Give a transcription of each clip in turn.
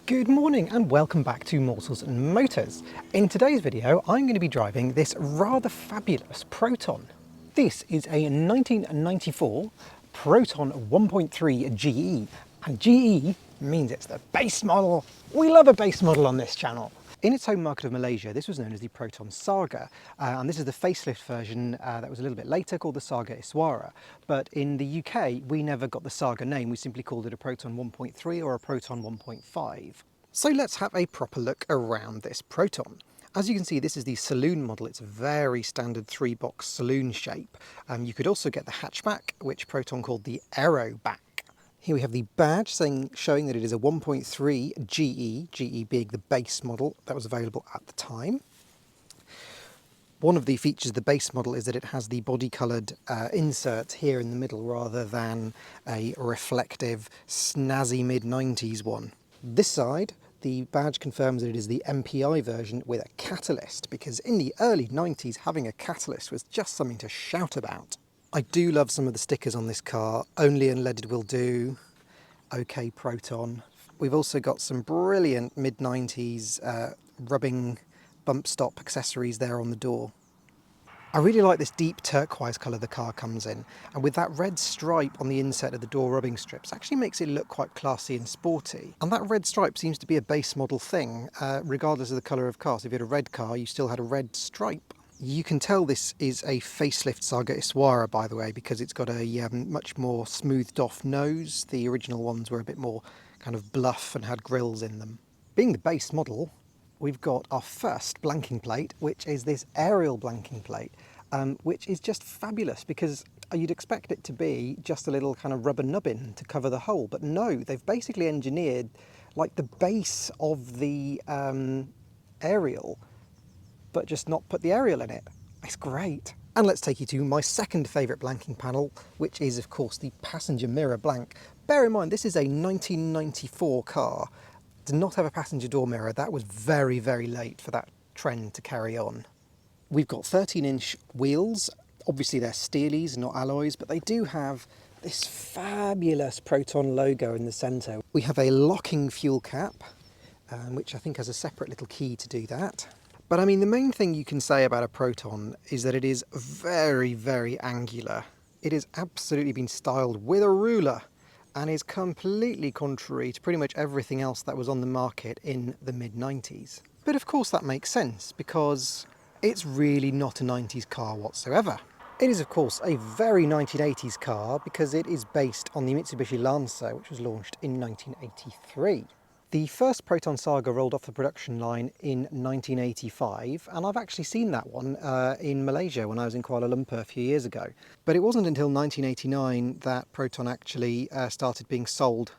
Good morning and welcome back to Morsels and Motors. In today's video I'm going to be driving this rather fabulous Proton. This is a 1994 Proton 1.3 GE, and GE means it's the base model. We love a base model on this channel. In its home market of Malaysia, this was known as the Proton Saga, and this is the facelift version that was a little bit later, called the Saga Iswara. But in the UK, we never got the Saga name, we simply called it a Proton 1.3 or a Proton 1.5. So let's have a proper look around this Proton. As you can see, this is the saloon model. It's a very standard 3-box saloon shape. You could also get the hatchback, which Proton called the Aero back. Here we have the badge showing that it is a 1.3 GE, GE being the base model that was available at the time. One of the features of the base model is that it has the body-coloured insert here in the middle rather than a reflective, snazzy mid-90s one. This side, the badge confirms that it is the MPI version with a catalyst, because in the early 90s having a catalyst was just something to shout about. I do love some of the stickers on this car. Only unleaded will do. OK Proton. We've also got some brilliant mid-90s rubbing bump stop accessories there on the door. I really like this deep turquoise colour the car comes in, and with that red stripe on the insert of the door rubbing strips actually makes it look quite classy and sporty. And that red stripe seems to be a base model thing, regardless of the colour of car. So if you had a red car, you still had a red stripe. You can tell this is a facelift Saga Iswara, by the way, because it's got a much more smoothed off nose. The original ones were a bit more kind of bluff and had grills in them. Being the base model, we've got our first blanking plate, which is this aerial blanking plate, which is just fabulous because you'd expect it to be just a little kind of rubber nubbin to cover the hole, but no, they've basically engineered like the base of the aerial, but just not put the aerial in it. It's great. And let's take you to my second favourite blanking panel, which is of course the passenger mirror blank. Bear in mind, this is a 1994 car. Did not have a passenger door mirror. That was very, very late for that trend to carry on. We've got 13-inch wheels. Obviously they're steelies, not alloys, but they do have this fabulous Proton logo in the centre. We have a locking fuel cap, which I think has a separate little key to do that. But I mean, the main thing you can say about a Proton is that it is very, very angular. It has absolutely been styled with a ruler and is completely contrary to pretty much everything else that was on the market in the mid-90s. But of course that makes sense, because it's really not a 90s car whatsoever. It is of course a very 1980s car because it is based on the Mitsubishi Lancer, which was launched in 1983. The first Proton Saga rolled off the production line in 1985, and I've actually seen that one in Malaysia when I was in Kuala Lumpur a few years ago. But it wasn't until 1989 that Proton actually started being sold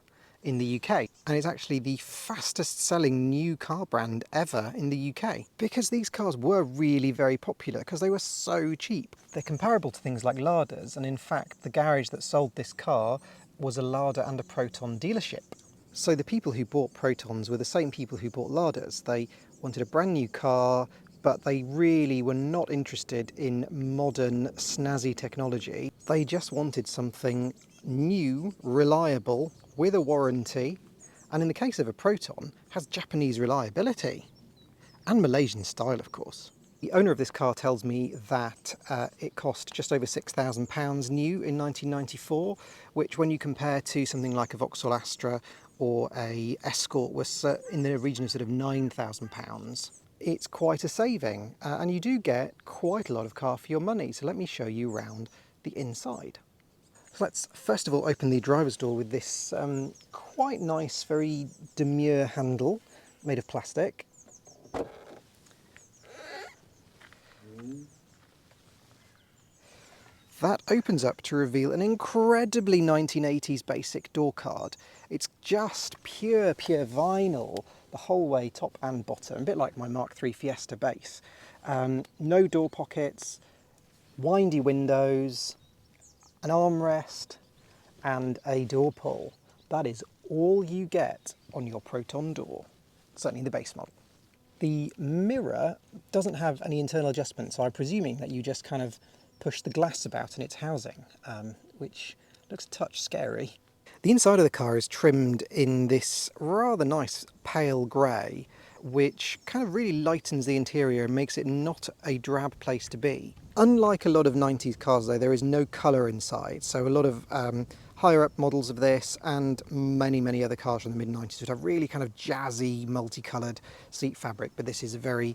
in the UK. And it's actually the fastest selling new car brand ever in the UK, because these cars were really very popular because they were so cheap. They're comparable to things like Ladas, and in fact the garage that sold this car was a Lada and a Proton dealership. So the people who bought Protons were the same people who bought Ladas. They wanted a brand new car, but they really were not interested in modern, snazzy technology. They just wanted something new, reliable, with a warranty, and in the case of a Proton, has Japanese reliability. And Malaysian style, of course. The owner of this car tells me that it cost just over £6,000 new in 1994, which when you compare to something like a Vauxhall Astra or a Escort was in the region of sort of £9,000. It's quite a saving, and you do get quite a lot of car for your money. So let me show you around the inside. So let's first of all open the driver's door with this quite nice, very demure handle made of plastic. That opens up to reveal an incredibly 1980s basic door card. It's just pure vinyl the whole way, top and bottom, a bit like my Mark III Fiesta base. No door pockets, windy windows, an armrest and a door pull. That is all you get on your Proton door, certainly the base model. The mirror doesn't have any internal adjustment, so I'm presuming that you just kind of push the glass about in its housing, which looks a touch scary. The inside of the car is trimmed in this rather nice pale grey, which kind of really lightens the interior and makes it not a drab place to be. Unlike a lot of 90s cars though, there is no colour inside, so a lot of higher up models of this and many other cars from the mid-90s would have really kind of jazzy multicoloured seat fabric, but this is a very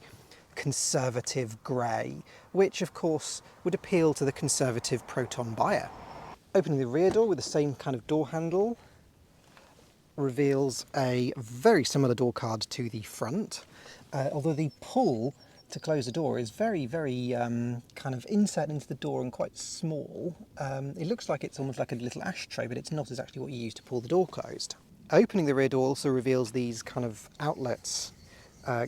conservative grey, which of course would appeal to the conservative Proton buyer. Opening the rear door with the same kind of door handle reveals a very similar door card to the front, although the pull to close the door is very kind of inset into the door and quite small. It looks like it's almost like a little ashtray, but it's not. It's actually what you use to pull the door closed. Opening the rear door also reveals these kind of outlets,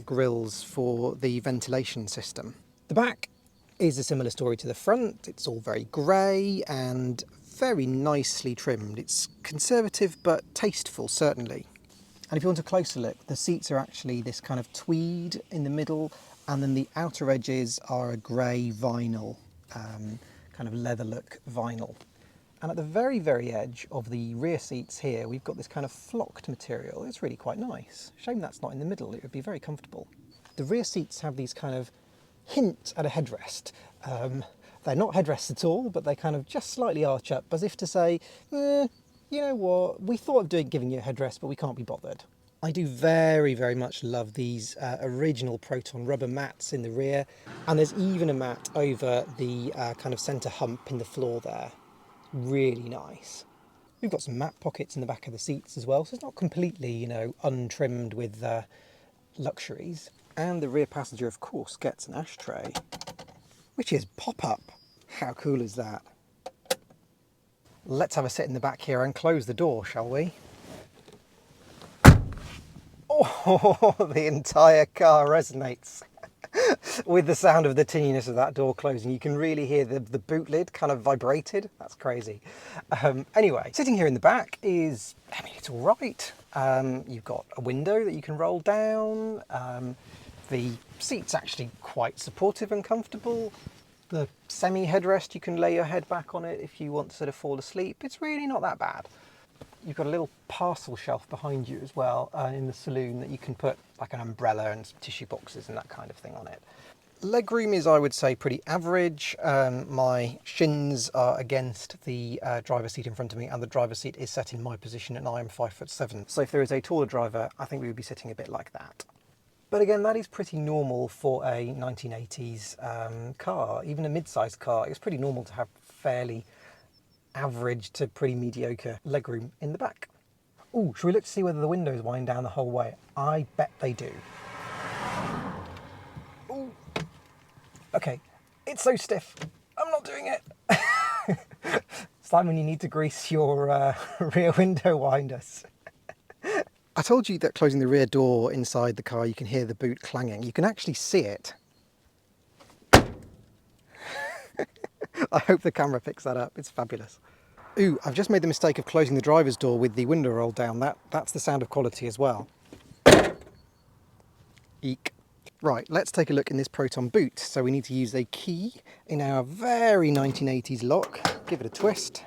grills for the ventilation system. The back is a similar story to the front. It's all very grey and very nicely trimmed. It's conservative but tasteful, certainly. And if you want a closer look, the seats are actually this kind of tweed in the middle, and then the outer edges are a grey vinyl, kind of leather look vinyl. And at the very edge of the rear seats here, we've got this kind of flocked material. It's really quite nice. Shame that's not in the middle, it would be very comfortable. The rear seats have these kind of hint at a headrest. They're not headrests at all, but they kind of just slightly arch up, as if to say, you know what, we thought of giving you a headrest, but we can't be bothered. I do very much love these original Proton rubber mats in the rear, and there's even a mat over the kind of centre hump in the floor there. Really nice. We've got some mat pockets in the back of the seats as well, so it's not completely, you know, untrimmed with luxuries. And the rear passenger, of course, gets an ashtray, which is pop-up. How cool is that? Let's have a sit in the back here and close the door, shall we? Oh, the entire car resonates with the sound of the tinniness of that door closing. You can really hear the boot lid kind of vibrated. That's crazy. Anyway, sitting here in the back is, I mean, it's all right. You've got a window that you can roll down. The seat's actually quite supportive and comfortable. The semi-headrest, you can lay your head back on it if you want to sort of fall asleep. It's really not that bad. You've got a little parcel shelf behind you as well in the saloon that you can put like an umbrella and some tissue boxes and that kind of thing on it. Legroom is, I would say, pretty average. My shins are against the driver's seat in front of me, and the driver's seat is set in my position, and I am 5'7". So if there is a taller driver, I think we would be sitting a bit like that. But again, that is pretty normal for a 1980s car, even a mid-sized car. It's pretty normal to have fairly average to pretty mediocre legroom in the back. Oh, should we look to see whether the windows wind down the whole way? I bet they do. Ooh. Okay, it's so stiff. I'm not doing it. It's like when you need to grease your rear window winders. I told you that closing the rear door inside the car, you can hear the boot clanging. You can actually see it. I hope the camera picks that up. It's fabulous. Ooh, I've just made the mistake of closing the driver's door with the window rolled down. That's the sound of quality as well. Eek. Right, let's take a look in this Proton boot. So we need to use a key in our very 1980s lock. Give it a twist.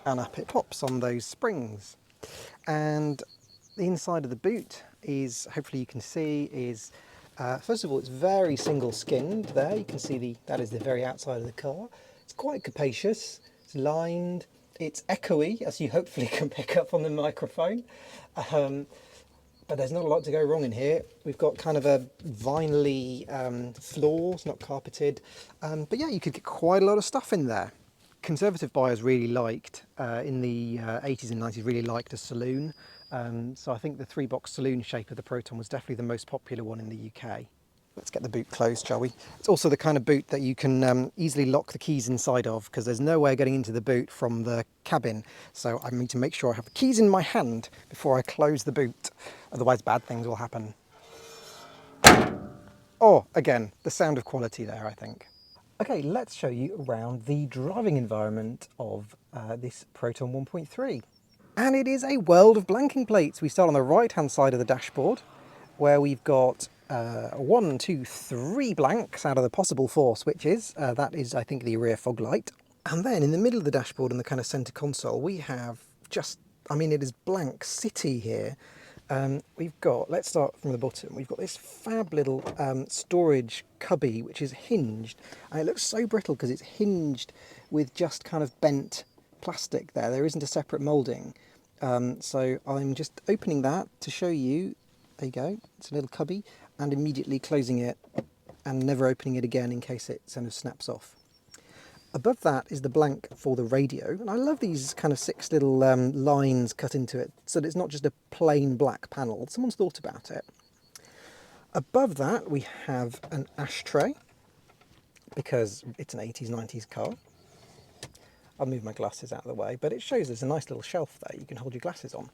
And up it pops on those springs. And the inside of the boot is, hopefully you can see, is first of all, it's very single skinned there. You can see that is the very outside of the car. It's quite capacious, it's lined, it's echoey, as you hopefully can pick up on the microphone. But there's not a lot to go wrong in here. We've got kind of a vinyl-y floor, it's not carpeted. But yeah, you could get quite a lot of stuff in there. Conservative buyers really liked, in the 80s and 90s, really liked a saloon. So I think the 3-box saloon shape of the Proton was definitely the most popular one in the UK. Let's get the boot closed, shall we? It's also the kind of boot that you can easily lock the keys inside of, because there's no way of getting into the boot from the cabin. So I need to make sure I have the keys in my hand before I close the boot. Otherwise bad things will happen. Oh, again, the sound of quality there, I think. Okay, let's show you around the driving environment of this Proton 1.3. And it is a world of blanking plates. We start on the right-hand side of the dashboard, where we've got 1, 2, 3 blanks out of the possible 4 switches. That is, I think, the rear fog light. And then in the middle of the dashboard in the kind of centre console, we have just, I mean, it is blank city here. We've got, let's start from the bottom, we've got this fab little storage cubby which is hinged, and it looks so brittle because it's hinged with just kind of bent plastic there. There isn't a separate moulding. So I'm just opening that to show you. There you go, it's a little cubby, and immediately closing it and never opening it again in case it kind of snaps off. Above that is the blank for the radio, and I love these kind of 6 little lines cut into it so that it's not just a plain black panel. Someone's thought about it. Above that we have an ashtray, because it's an 80s, 90s car. I'll move my glasses out of the way, but it shows there's a nice little shelf there you can hold your glasses on.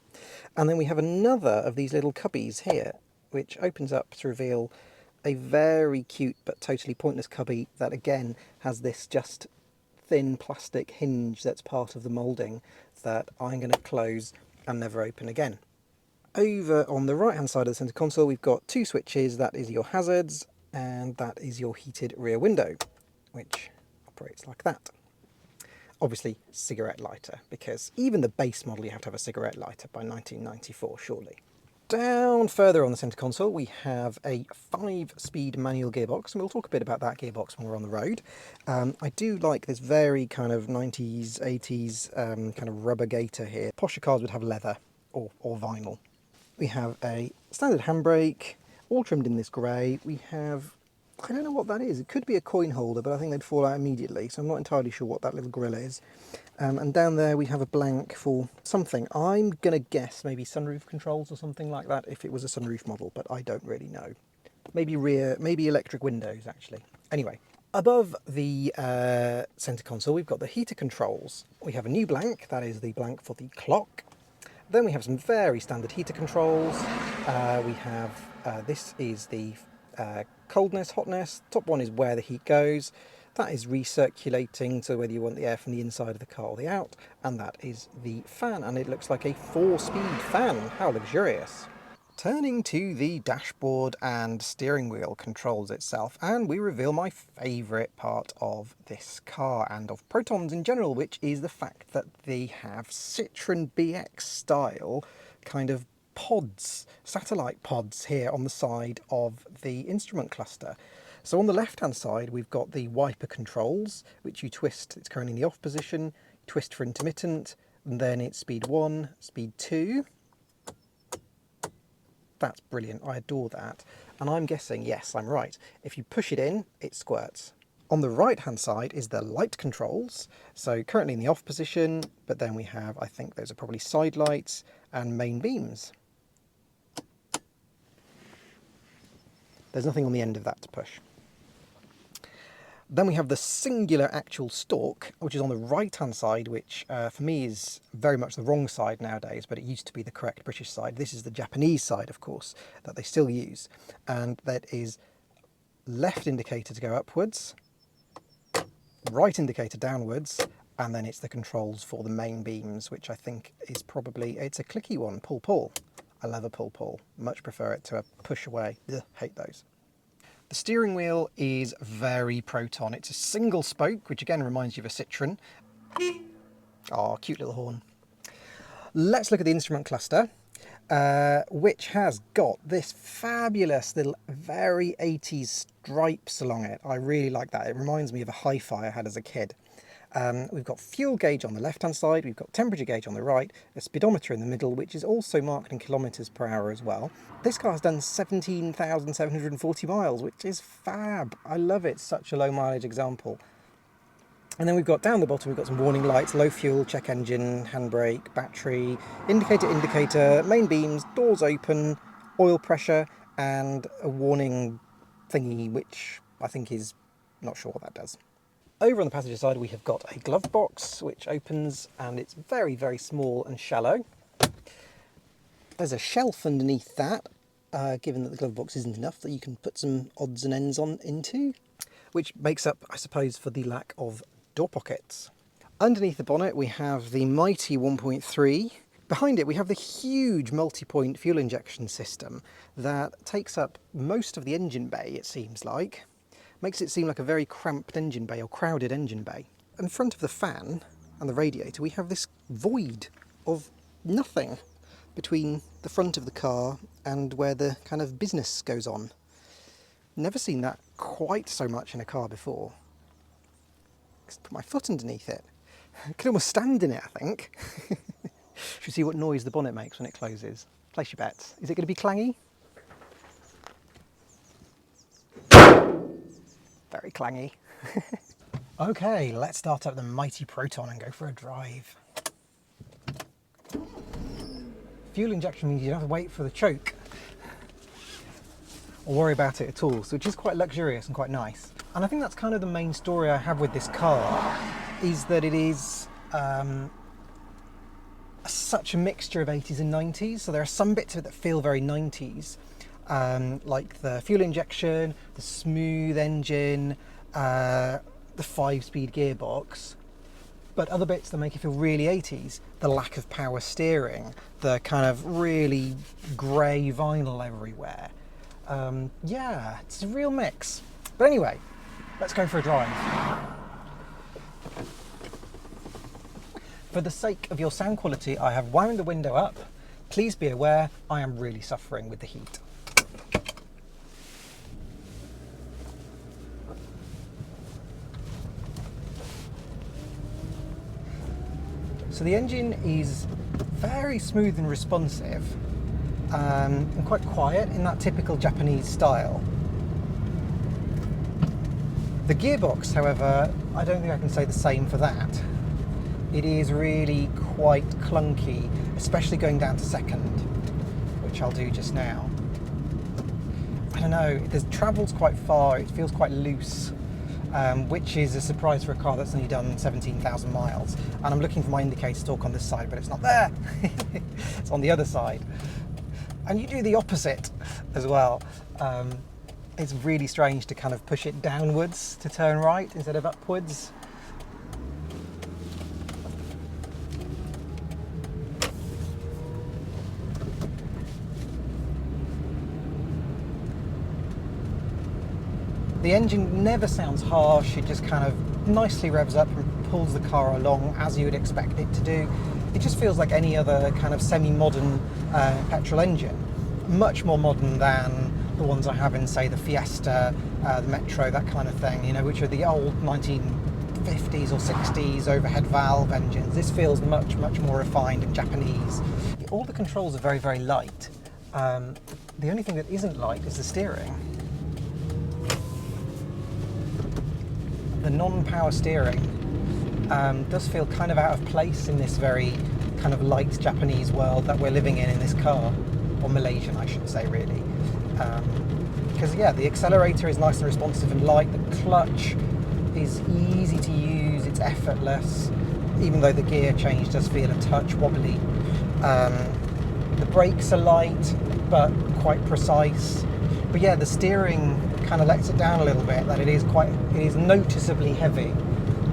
And then we have another of these little cubbies here, which opens up to reveal a very cute but totally pointless cubby that again has this just thin plastic hinge that's part of the moulding that I'm going to close and never open again. Over on the right hand side of the centre console we've got 2 switches. That is your hazards and that is your heated rear window, which operates like that. Obviously cigarette lighter, because even the base model you have to have a cigarette lighter by 1994 surely. Down further on the centre console we have a 5-speed manual gearbox, and we'll talk a bit about that gearbox when we're on the road. I do like this very kind of 90s, 80s kind of rubber gaiter here. Posher cars would have leather or vinyl. We have a standard handbrake, all trimmed in this grey. We have, I don't know what that is, it could be a coin holder, but I think they'd fall out immediately, so I'm not entirely sure what that little grill is. And down there we have a blank for something. I'm going to guess maybe sunroof controls or something like that if it was a sunroof model, but I don't really know. Maybe rear, maybe electric windows actually. Anyway, above the centre console we've got the heater controls. We have a new blank, that is the blank for the clock. Then we have some very standard heater controls. We have, this is the coldness, hotness. Top one is where the heat goes. That is recirculating, so whether you want the air from the inside of the car or the out. And that is the fan, and it looks like a 4-speed fan. How luxurious. Turning to the dashboard and steering wheel controls itself, and we reveal my favourite part of this car and of Protons in general, which is the fact that they have Citroen BX style kind of pods, satellite pods here on the side of the instrument cluster. So on the left hand side we've got the wiper controls, which you twist, it's currently in the off position, twist for intermittent, and then it's speed 1, speed 2. That's brilliant, I adore that. And I'm guessing, yes, I'm right, if you push it in, it squirts. On the right hand side is the light controls, so currently in the off position, but then we have, I think those are probably side lights and main beams. There's nothing on the end of that to push. Then we have the singular actual stalk, which is on the right hand side, which for me is very much the wrong side nowadays, but it used to be the correct British side. This is the Japanese side, of course, that they still use. And that is left indicator to go upwards, right indicator downwards, and then it's the controls for the main beams, which I think is probably, it's a clicky one, pull. I love a pull. Much prefer it to a push away. Ugh, hate those. The steering wheel is very Proton. It's a single spoke, which again reminds you of a Citroen. Oh, cute little horn. Let's look at the instrument cluster, which has got this fabulous little, very 80s stripes along it. I really like that. It reminds me of a hi-fi I had as a kid. We've got fuel gauge on the left-hand side, we've got temperature gauge on the right, a speedometer in the middle, which is also marked in kilometres per hour as well. This car has done 17,740 miles, which is fab. I love it, such a low mileage example. And then we've got down the bottom, we've got some warning lights, low fuel, check engine, handbrake, battery, indicator, main beams, doors open, oil pressure, and a warning thingy, which I think is, not sure what that does. Over on the passenger side we have got a glove box which opens, and it's very, very small and shallow. There's a shelf underneath that, given that the glove box isn't enough, that you can put some odds and ends on into, which makes up, I suppose, for the lack of door pockets. Underneath the bonnet we have the mighty 1.3. Behind it we have the huge multi-point fuel injection system that takes up most of the engine bay, it seems like. Makes it seem like a very cramped engine bay or crowded engine bay. in front of the fan and the radiator we have this void of nothing between the front of the car and where the kind of business goes on. Never seen that quite so much in a car before. Just put my foot underneath it. I could almost stand in it, I think. Should we see what noise the bonnet makes when it closes? Place your bets. Is it going to be clangy? Very clangy. Okay, let's start up the mighty Proton and go for a drive. Fuel injection means you don't have to wait for the choke or worry about it at all, so which is quite luxurious and quite nice. And I think that's kind of the main story I have with this car, is that it is such a mixture of 80s and 90s. So there are some bits of it that feel very 90s, like the fuel injection, the smooth engine, the 5-speed gearbox, but other bits that make it feel really 80s, the lack of power steering, the kind of really grey vinyl everywhere. Yeah, it's a real mix. But anyway, let's go for a drive. For the sake of your sound quality, I have wound the window up. Please be aware, I am really suffering with the heat. So the engine is very smooth and responsive, and quite quiet in that typical Japanese style. The gearbox, however, I don't think I can say the same for that. It is really quite clunky, especially going down to second, which I'll do just now. I don't know, it travels quite far, it feels quite loose, which is a surprise for a car that's only done 17,000 miles. And I'm looking for my indicator stalk on this side, but it's not there. It's on the other side. And you do the opposite as well. It's really strange to kind of push it downwards to turn right instead of upwards. The engine never sounds harsh, it just kind of nicely revs up and pulls the car along as you would expect it to do. It just feels like any other kind of semi-modern petrol engine. Much more modern than the ones I have in, say, the Fiesta, the Metro, that kind of thing, you know, which are the old 1950s or 60s overhead valve engines. This feels much, much more refined and Japanese. All the controls are very, very light. The only thing that isn't light is the steering. The non-power steering does feel kind of out of place in this very kind of light Japanese world that we're living in this car, or Malaysian I should say really. Because yeah, the accelerator is nice and responsive and light, the clutch is easy to use, it's effortless, even though the gear change does feel a touch wobbly. The brakes are light but quite precise. But yeah, the steering kind of lets it down a little bit, that it is noticeably heavy,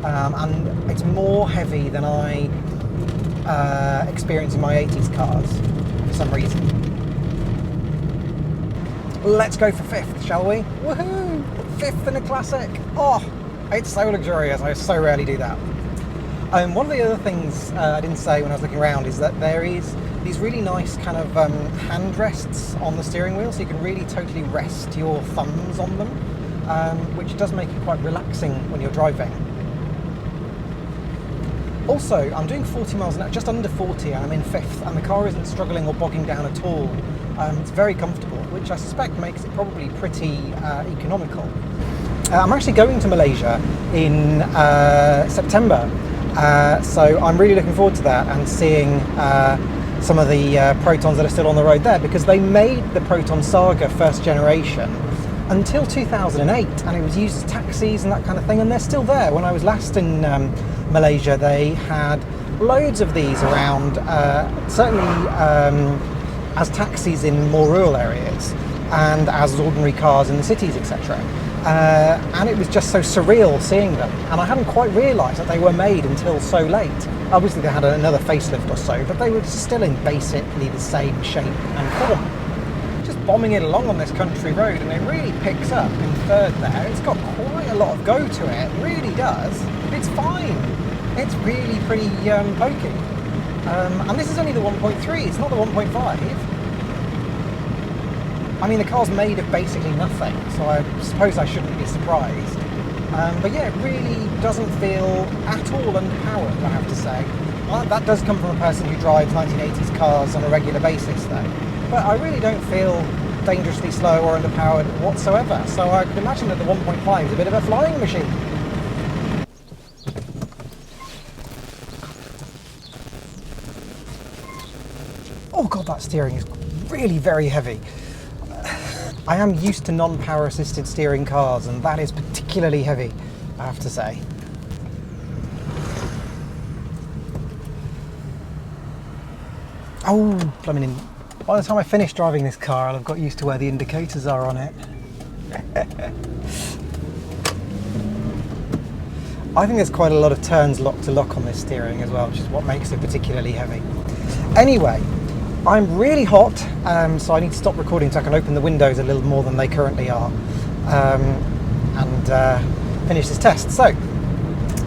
and it's more heavy than I experience in my 80s cars for some reason. Let's go for fifth, shall we? Woohoo! Fifth in a classic! Oh, it's so luxurious, I so rarely do that. One of the other things I didn't say when I was looking around is that there is these really nice kind of hand rests on the steering wheel, so you can really totally rest your thumbs on them, which does make it quite relaxing when you're driving. Also, I'm doing 40 miles an hour, just under 40, and I'm in fifth, and the car isn't struggling or bogging down at all. It's very comfortable, which I suspect makes it probably pretty economical. I'm actually going to Malaysia in September, so I'm really looking forward to that and seeing some of the Protons that are still on the road there, because they made the Proton Saga first generation until 2008, and it was used as taxis and that kind of thing, and they're still there. When I was last in Malaysia, they had loads of these around, certainly as taxis in more rural areas and as ordinary cars in the cities, etc. And it was just so surreal seeing them, and I hadn't quite realised that they were made until so late. Obviously they had another facelift or so, but they were still in basically the same shape and form. Just bombing it along on this country road, and it really picks up in third there. It's got quite a lot of go to it, it really does. It's fine. It's really pretty pokey. And this is only the 1.3, it's not the 1.5. I mean, the car's made of basically nothing, so I suppose I shouldn't be surprised. But yeah, it really doesn't feel at all underpowered, I have to say. That does come from a person who drives 1980s cars on a regular basis though. But I really don't feel dangerously slow or underpowered whatsoever, so I could imagine that the 1.5 is a bit of a flying machine. Oh god, that steering is really very heavy. I am used to non-power assisted steering cars, and that is particularly heavy, I have to say. Oh, plumbing in. By the time I finish driving this car, I'll have got used to where the indicators are on it. I think there's quite a lot of turns lock to lock on this steering as well, which is what makes it particularly heavy. Anyway, I'm really hot, so I need to stop recording so I can open the windows a little more than they currently are, and finish this test. So,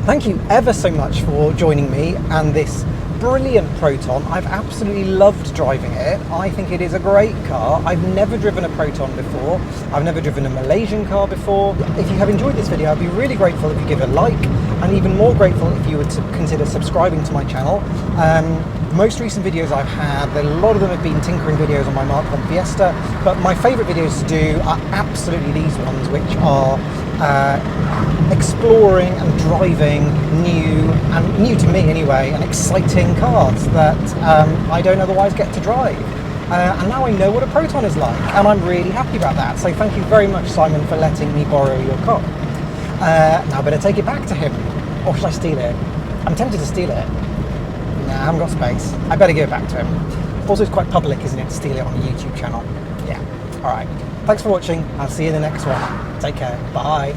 thank you ever so much for joining me and this brilliant Proton. I've absolutely loved driving it. I think it is a great car. I've never driven a Proton before. I've never driven a Malaysian car before. If you have enjoyed this video, I'd be really grateful if you give it a like, and even more grateful if you would consider subscribing to my channel. Most recent videos I've had, a lot of them have been tinkering videos on my Mark 1 Fiesta, but my favourite videos to do are absolutely these ones, which are exploring and driving new to me anyway, and exciting cars that I don't otherwise get to drive. And now I know what a Proton is like, and I'm really happy about that. So thank you very much, Simon, for letting me borrow your car. Now I better take it back to him. Or should I steal it? I'm tempted to steal it. Nah, I haven't got space. I better give it back to him. Also, it's quite public, isn't it, to steal it on a YouTube channel? Yeah. Alright. Thanks for watching. I'll see you in the next one. Take care. Bye.